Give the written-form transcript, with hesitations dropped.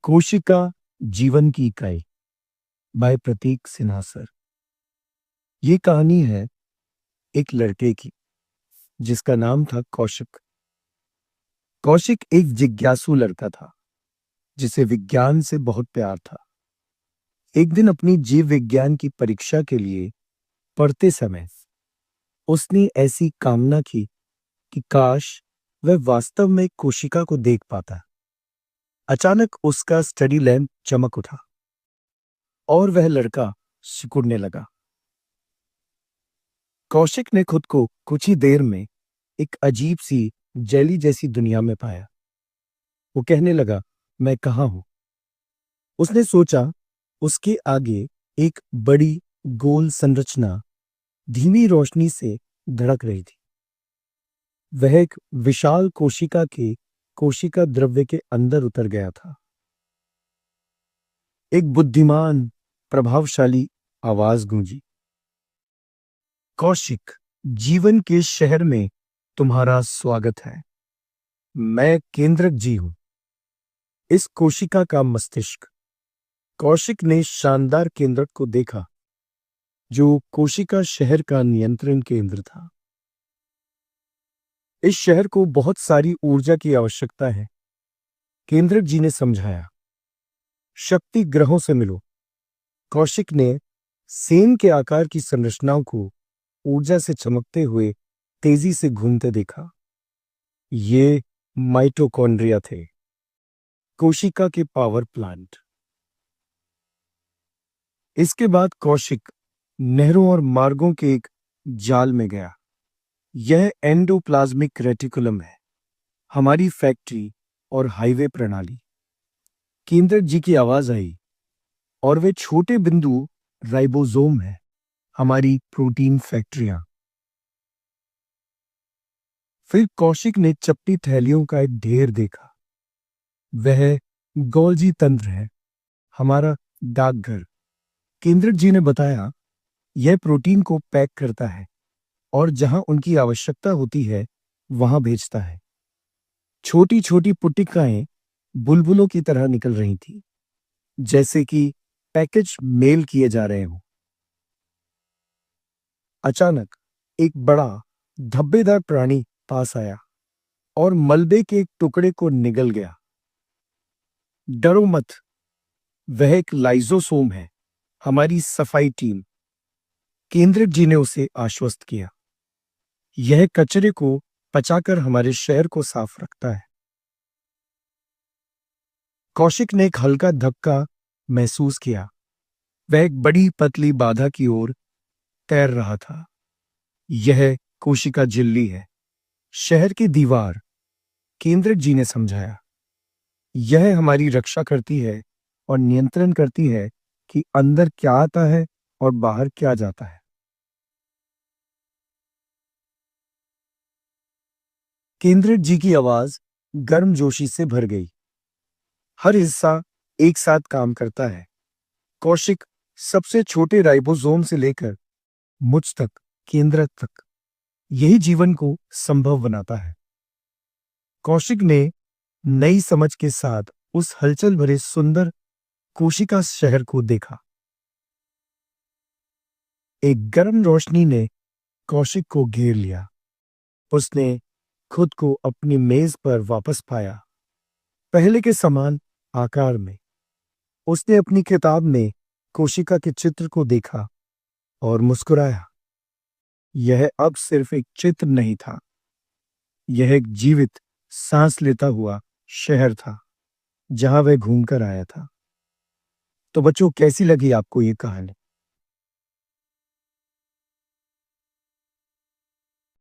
कोशिका जीवन की इकाई बाय प्रतीक सिन्हा सर। ये कहानी है एक लड़के की जिसका नाम था कौशिक। कौशिक एक जिज्ञासु लड़का था जिसे विज्ञान से बहुत प्यार था। एक दिन अपनी जीव विज्ञान की परीक्षा के लिए पढ़ते समय उसने ऐसी कामना की कि काश वह वास्तव में एक कोशिका को देख पाता। अचानक उसका स्टडी लैंप चमक उठा और वह लड़का सिकुड़ने लगा। कौशिक ने खुद को कुछ ही देर में एक अजीब सी जेली जैसी दुनिया में पाया। वो कहने लगा, मैं कहाँ हूं? उसने सोचा उसके आगे एक बड़ी गोल संरचना धीमी रोशनी से धड़क रही थी। वह एक विशाल कोशिका के कोशिका द्रव्य के अंदर उतर गया था। एक बुद्धिमान प्रभावशाली आवाज गूंजी, कौशिक, जीवन के शहर में तुम्हारा स्वागत है। मैं केंद्रक जी हूं, इस कोशिका का मस्तिष्क। कौशिक ने शानदार केंद्रक को देखा जो कोशिका शहर का नियंत्रण केंद्र था। इस शहर को बहुत सारी ऊर्जा की आवश्यकता है, केंद्रक जी ने समझाया। शक्ति ग्रहों से मिलो। कौशिक ने सेन के आकार की संरचनाओं को ऊर्जा से चमकते हुए तेजी से घूमते देखा। ये माइटोकॉन्ड्रिया थे, कोशिका के पावर प्लांट। इसके बाद कौशिक नहरों और मार्गों के एक जाल में गया। यह एंडोप्लाज्मिक रेटिकुलम है, हमारी फैक्ट्री और हाईवे प्रणाली। केंद्रक जी की आवाज आई, और वे छोटे बिंदु राइबोसोम है, हमारी प्रोटीन फैक्ट्रियां। फिर कौशिक ने चपटी थैलियों का एक ढेर देखा। वह गोल्जी तंत्र है, हमारा डाकघर। केंद्रक जी ने बताया, यह प्रोटीन को पैक करता है और जहां उनकी आवश्यकता होती है वहां भेजता है। छोटी छोटी पुटिकाएं बुलबुलों की तरह निकल रही थी, जैसे कि पैकेज मेल किए जा रहे हों। अचानक एक बड़ा धब्बेदार प्राणी पास आया और मलबे के एक टुकड़े को निगल गया। डरो मत, वह एक लाइजोसोम है, हमारी सफाई टीम। केंद्रक जी ने उसे आश्वस्त किया। यह कचरे को पचाकर हमारे शहर को साफ रखता है। कौशिक ने एक हल्का धक्का महसूस किया। वह एक बड़ी पतली बाधा की ओर तैर रहा था। यह कोशिका झिल्ली है, शहर की दीवार, केंद्रक जी ने समझाया। यह हमारी रक्षा करती है और नियंत्रण करती है कि अंदर क्या आता है और बाहर क्या जाता है। केंद्रक जी की आवाज गर्मजोशी से भर गई। हर हिस्सा एक साथ काम करता है, कौशिक, सबसे छोटे राइबोसोम से लेकर मुझ तक, केंद्रक तक। यही जीवन को संभव बनाता है। कौशिक ने नई समझ के साथ उस हलचल भरे सुंदर कोशिका शहर को देखा। एक गर्म रोशनी ने कौशिक को घेर लिया। उसने खुद को अपनी मेज पर वापस पाया, पहले के समान आकार में। उसने अपनी किताब में कोशिका के चित्र को देखा और मुस्कुराया। यह अब सिर्फ एक चित्र नहीं था, यह एक जीवित, सांस लेता हुआ शहर था जहां वह घूमकर आया था। तो बच्चों, कैसी लगी आपको ये कहानी?